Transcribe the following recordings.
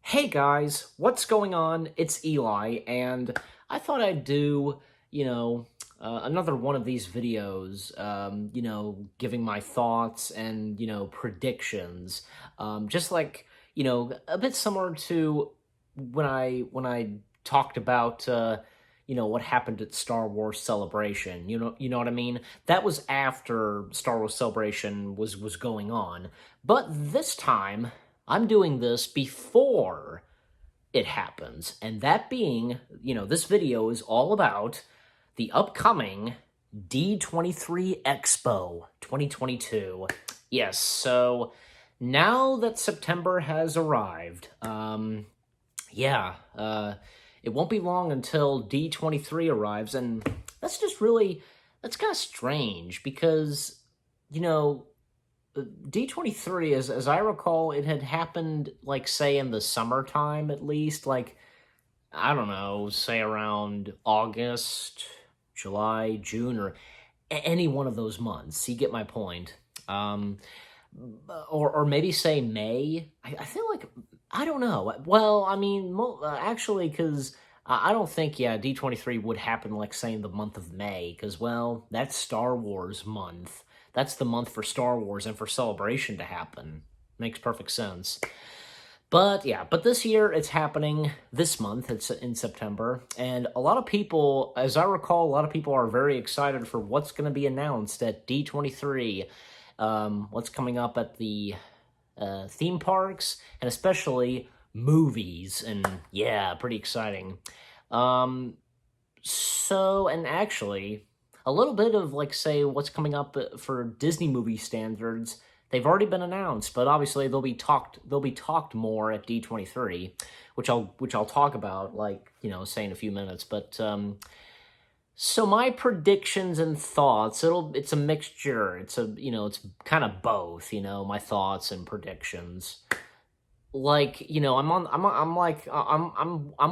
Hey guys, what's going on? It's Eli, and I thought I'd do, another one of these videos, giving my thoughts and, predictions. Just like, a bit similar to when I talked about, what happened at Star Wars Celebration. You know what I mean? That was after Star Wars Celebration was going on. But this time, I'm doing this before it happens. And that being, this video is all about the upcoming D23 Expo 2022. Yes, so now that September has arrived, it won't be long until D23 arrives, and that's kind of strange because, you know, D23, as I recall, it had happened, like, say, in the summertime at least, like, I don't know, say around August, July, June, or any one of those months. You get my point. Um, or maybe say May. I feel like, I don't know. Well, I mean, actually, because I don't think, yeah, D23 would happen, like, say, in the month of May, because, well, that's Star Wars month. That's the month for Star Wars and for Celebration to happen. Makes perfect sense. But yeah, but this year it's happening this month. It's in September. And a lot of people, as I recall, a lot of people are very excited for what's going to be announced at D23. What's coming up at the theme parks, and especially movies. And yeah, pretty exciting. And actually, a little bit of, like, say, what's coming up for Disney movie standards. They've already been announced, but obviously they'll be talked more at D23, which I'll talk about, like, say in a few minutes. But so my predictions and thoughts, it's a mixture. It's kind of both, my thoughts and predictions. Like, I'm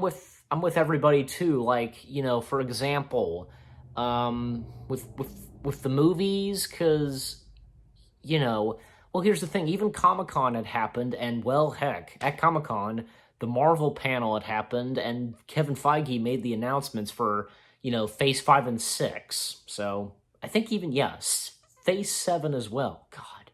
with everybody too. Like, for example, with the movies, because, well, here's the thing. Even Comic-Con had happened, and, well, heck, at Comic-Con, the Marvel panel had happened, and Kevin Feige made the announcements for, Phase 5 and 6. So, I think even, yes, Phase 7 as well. God.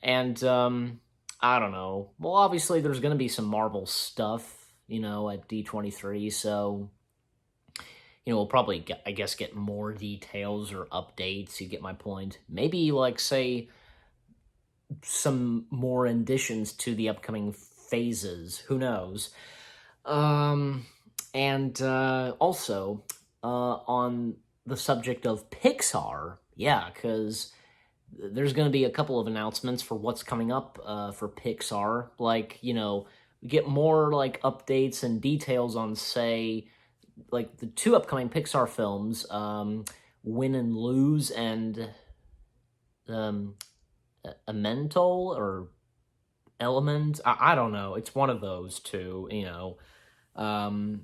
And, I don't know. Well, obviously, there's going to be some Marvel stuff, at D23, so we'll probably, I guess, get more details or updates. You get my point. Maybe, like, say, some more additions to the upcoming phases. Who knows? And also, on the subject of Pixar, yeah, because there's going to be a couple of announcements for what's coming up for Pixar. Like, we get more, like, updates and details on, say, like, the two upcoming Pixar films, Win and Lose and Elemental or Element. I don't know. It's one of those two, and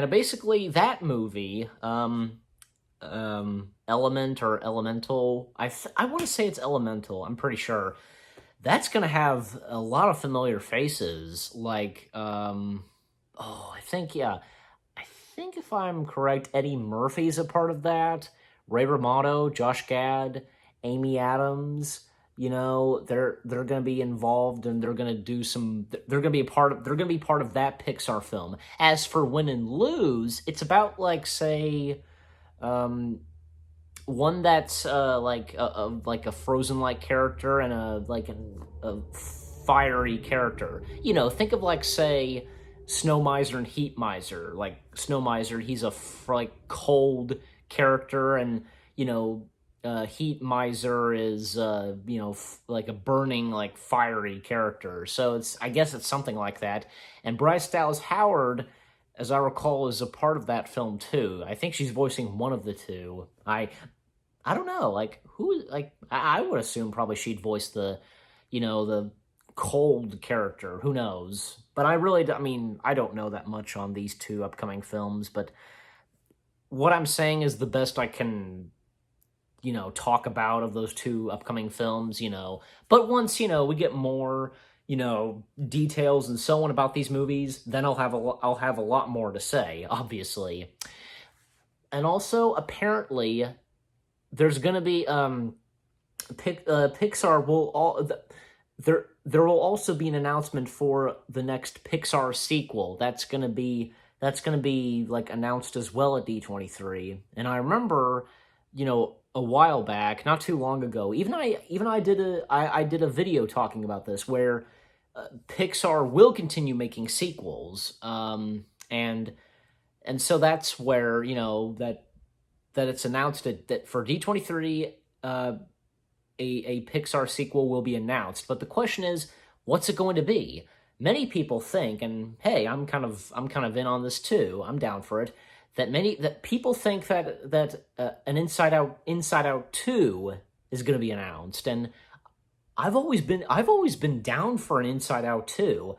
basically that movie, Element or Elemental. I want to say it's Elemental. I'm pretty sure. That's gonna have a lot of familiar faces. Like, I think, yeah. I think, if I'm correct, Eddie Murphy's a part of that. Ray Romano, Josh Gad, Amy Adams. They're gonna be involved, and they're gonna do some. They're gonna be part of that Pixar film. As for Win and Lose, it's about, like, say, one that's like a Frozen-like character and a fiery character. Think of, like, say, Snow Miser and Heat Miser. Like, Snow Miser, he's a cold character, and Heat Miser is like a burning, like, fiery character. So I guess it's something like that. And Bryce Dallas Howard, as I recall, is a part of that film too. I think she's voicing one of the two. I don't know, like, who, like, I would assume probably she'd voice the cold character. Who knows? But I don't know that much on these two upcoming films, but what I'm saying is the best I can, talk about of those two upcoming films. But once, we get more, details and so on about these movies, then I'll have a lot more to say, obviously. And also, apparently, there's gonna be Pixar will there will also be an announcement for the next Pixar sequel. That's gonna be like announced as well at D23. And I remember, a while back, not too long ago, even I did a video talking about this where Pixar will continue making sequels. And so that's where that it's announced that for D23, a Pixar sequel will be announced. But the question is, what's it going to be? Many people think, and hey, I'm kind of in on this too. I'm down for it. That people think that an Inside Out 2 is going to be announced, and I've always been down for an Inside Out 2,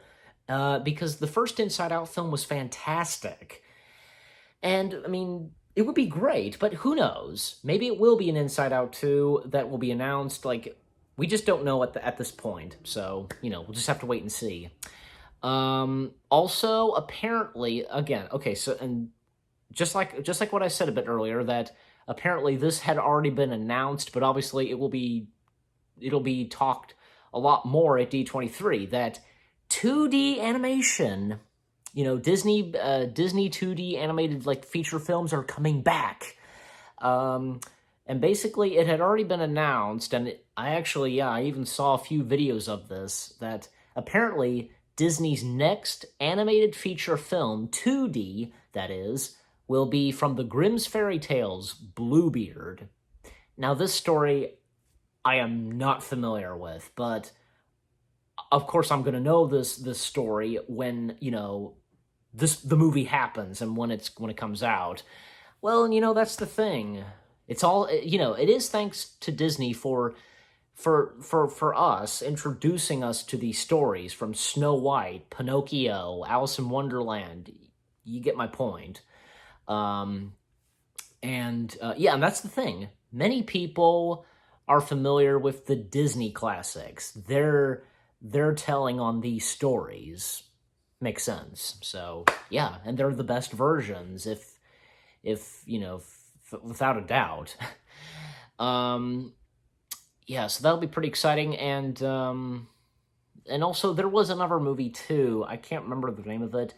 because the first Inside Out film was fantastic. And, I mean, it would be great, but who knows? Maybe it will be an Inside Out 2 that will be announced. Like, we just don't know at this point. So, we'll just have to wait and see. Also, apparently, again, okay, so, and just like what I said a bit earlier, that apparently this had already been announced, but obviously it'll be talked a lot more at D23, that 2D animation, Disney 2D animated like feature films are coming back. And basically it had already been announced, and I even saw a few videos of this, that apparently Disney's next animated feature film, 2D, that is, will be from the Grimm's Fairy Tales, Bluebeard. Now, this story I am not familiar with, but of course I'm going to know this story when, the movie happens and when it comes out. Well, that's the thing. It's all, it is thanks to Disney for us, introducing us to these stories from Snow White, Pinocchio, Alice in Wonderland. You get my point. And that's the thing. Many people are familiar with the Disney classics. They're telling on these stories. Makes sense. So, yeah, and they're the best versions, without a doubt. So that'll be pretty exciting. And also there was another movie too. I can't remember the name of it.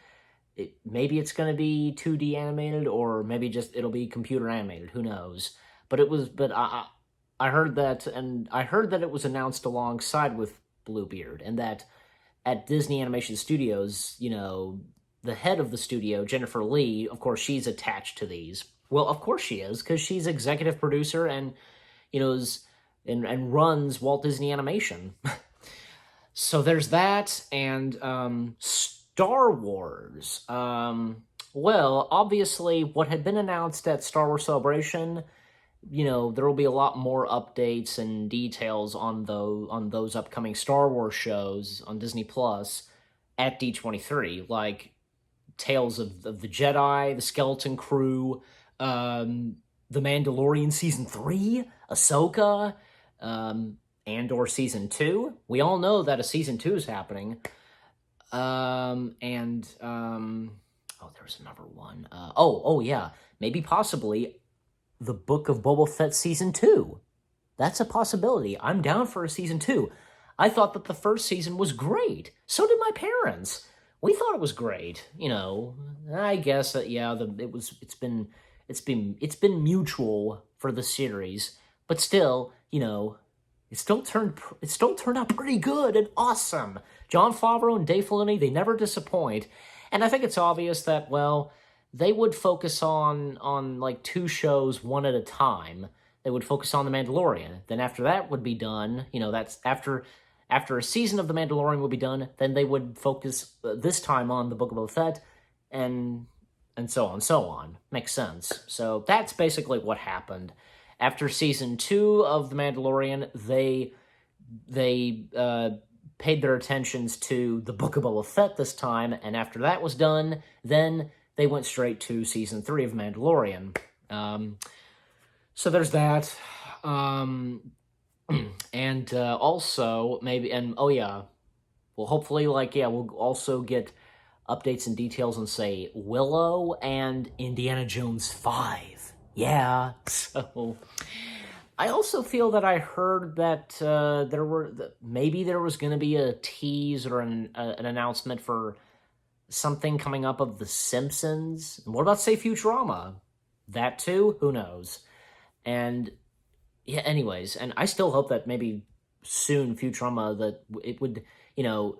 Maybe it's going to be 2D animated, or maybe just it'll be computer animated. Who knows? But I heard that, and I heard that it was announced alongside with Bluebeard, and that at Disney Animation Studios, the head of the studio, Jennifer Lee, of course, she's attached to these. Well, of course she is, because she's executive producer and, and runs Walt Disney Animation. So there's that, and Star Wars. Well, obviously, what had been announced at Star Wars Celebration, there will be a lot more updates and details on those upcoming Star Wars shows on Disney Plus at D23, like Tales of the Jedi, the Skeleton Crew, The Mandalorian Season 3, Ahsoka, Andor Season 2. We all know that a Season 2 is happening. There's another one. Yeah, maybe possibly the Book of Boba Fett Season 2. That's a possibility. I'm down for a Season 2. I thought that the first season was great. So did my parents. We thought it was great. I guess that it's been mutual for the series, but still, it still turned out pretty good and awesome. Jon Favreau and Dave Filoni, they never disappoint. And I think it's obvious that, well, they would focus on like 2 shows one at a time. They would focus on The Mandalorian. Then after that would be done, that's after a season of The Mandalorian would be done, then they would focus this time on the Book of Boba Fett, and so on. Makes sense. So that's basically what happened. After season 2 of The Mandalorian, they paid their attentions to the Book of Boba Fett this time, and after that was done, then they went straight to season 3 of Mandalorian. So there's that. And also, maybe, and Well, hopefully, like, yeah, we'll also get updates and details on, say, Willow and Indiana Jones 5. Yeah, so I also feel that I heard that maybe there was going to be a tease or an announcement for something coming up of The Simpsons. And what about, say, Futurama? That too? Who knows? And yeah, anyways, and I still hope that maybe soon Futurama, that it would, you know,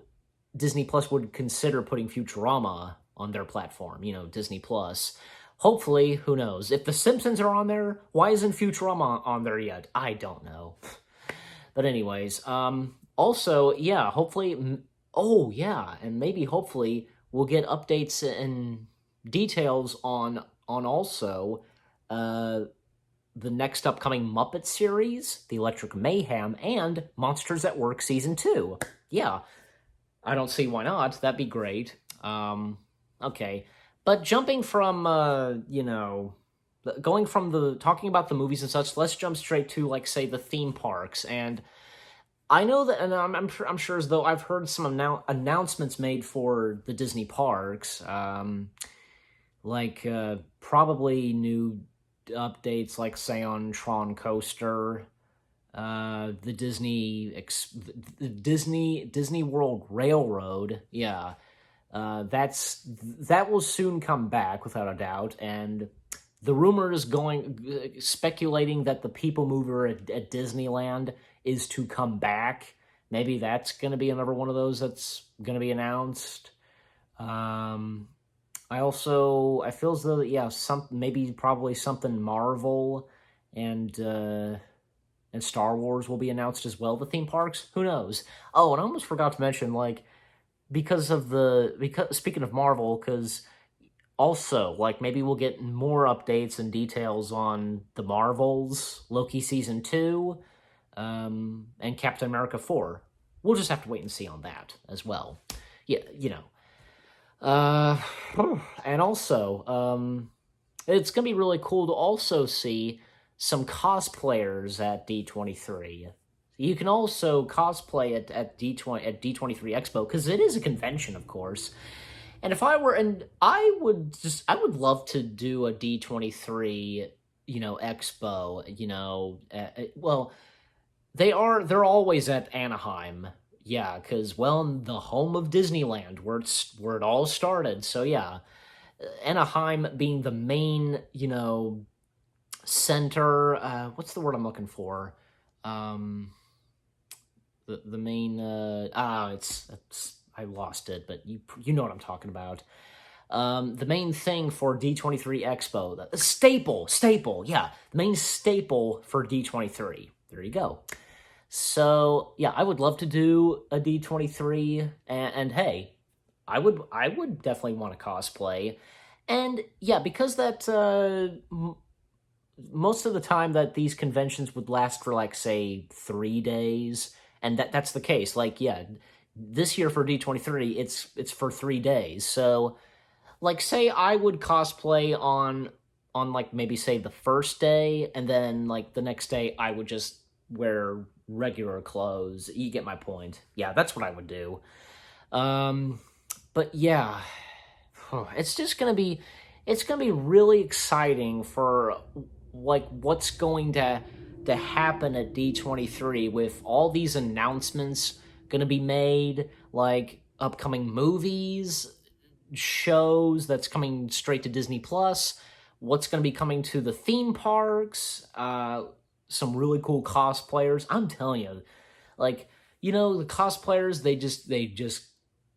Disney Plus would consider putting Futurama on their platform, Disney Plus. Hopefully, who knows? If The Simpsons are on there, why isn't Futurama on there yet? I don't know. But anyways, also, yeah, hopefully, oh yeah, and maybe hopefully we'll get updates and details on also uh the next upcoming Muppet series, The Electric Mayhem, and Monsters at Work Season 2. Yeah, I don't see why not. That'd be great. Okay. But jumping from, going from talking about the movies and such, let's jump straight to, like, say, the theme parks. And I know that, and I'm sure as though I've heard some announcements made for the Disney parks, probably new updates, like, say, on Tron Coaster, the Disney World Railroad. Yeah, that will soon come back without a doubt, and the rumor is speculating that the People Mover at Disneyland is to come back. Maybe that's going to be another one of those that's going to be announced. I feel as though, yeah, probably something Marvel and Star Wars will be announced as well. The theme parks, who knows? Oh, and I almost forgot to mention, like, because speaking of Marvel, because also, like, maybe we'll get more updates and details on the Marvels, Loki Season 2, and Captain America 4. We'll just have to wait and see on that as well. Yeah, and also, it's gonna be really cool to also see some cosplayers at D23. You can also cosplay at D23 Expo, because it is a convention, of course. And I would love to do a D23, Expo. Well, they're always at Anaheim. Yeah, because, well, in the home of Disneyland, where it all started. So yeah, Anaheim being the main, center. What's the word I'm looking for? The main. It's I lost it, but you know what I'm talking about. The main thing for D23 Expo, the staple, yeah, the main staple for D23. There you go. So yeah, I would love to do a D23, and hey, I would definitely want to cosplay, and yeah, because that most of the time that these conventions would last for, like, say, 3 days, and that's the case. Like, yeah, this year for D23, it's for 3 days. So, like, say I would cosplay on like, maybe, say, the first day, and then, like, the next day I would just wear regular clothes. You get my point. Yeah, that's what I would do. But yeah, it's going to be really exciting for, like, what's going to happen at D23 with all these announcements going to be made, like upcoming movies, shows that's coming straight to Disney Plus, what's going to be coming to the theme parks, some really cool cosplayers. I'm telling you, like, the cosplayers, they just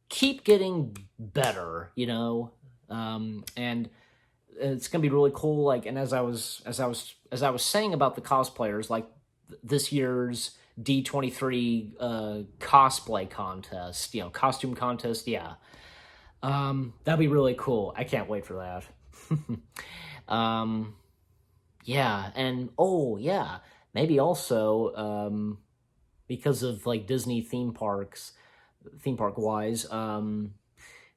keep getting better, and it's gonna be really cool. Like, and as I was saying about the cosplayers, like, this year's D23 cosplay contest, costume contest, yeah, that'd be really cool. I can't wait for that. Yeah, and oh yeah, maybe also because of, like, Disney theme park wise,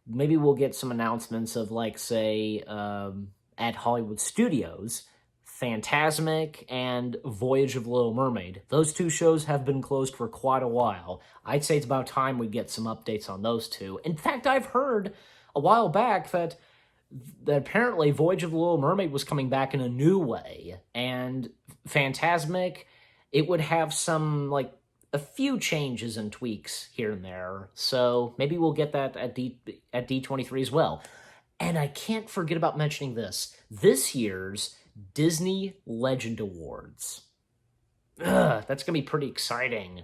maybe we'll get some announcements of, like, say, at Hollywood Studios, Fantasmic and Voyage of the Little Mermaid. Those two shows have been closed for quite a while. I'd say it's about time we get some updates on those two. In fact, I've heard a while back that apparently Voyage of the Little Mermaid was coming back in a new way, and Fantasmic, it would have some, like, a few changes and tweaks here and there, so maybe we'll get that at D23 as well. And I can't forget about mentioning this year's Disney Legend Awards. That's gonna be pretty exciting.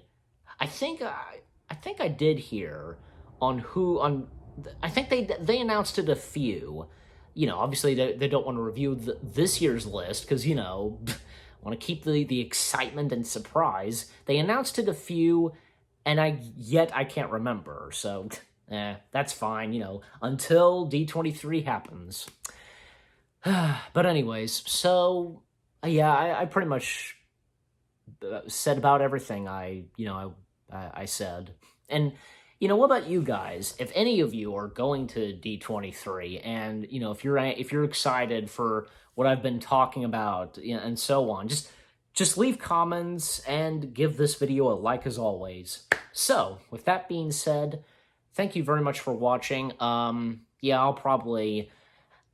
I think I did hear on who on. I think they announced it a few. You know, obviously they don't want to review this year's list because, you know, want to keep the excitement and surprise. They announced it a few, and I can't remember. So, that's fine. You know, until D23 happens. But anyways, so yeah, I pretty much said about everything I said. And, you know, what about you guys? If any of you are going to D23, and, you know, if you're excited for what I've been talking about, you know, and so on, just leave comments and give this video a like as always. So, with that being said, thank you very much for watching. Yeah, I'll probably,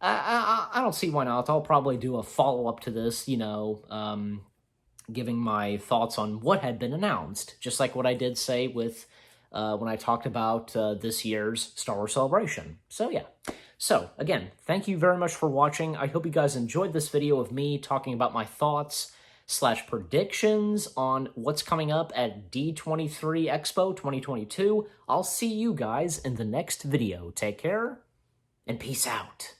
I don't see why not. I'll probably do a follow-up to this, you know, giving my thoughts on what had been announced, just like what I did say with when I talked about this year's Star Wars Celebration. So yeah. So again, thank you very much for watching. I hope you guys enjoyed this video of me talking about my thoughts / predictions on what's coming up at D23 Expo 2022. I'll see you guys in the next video. Take care and peace out.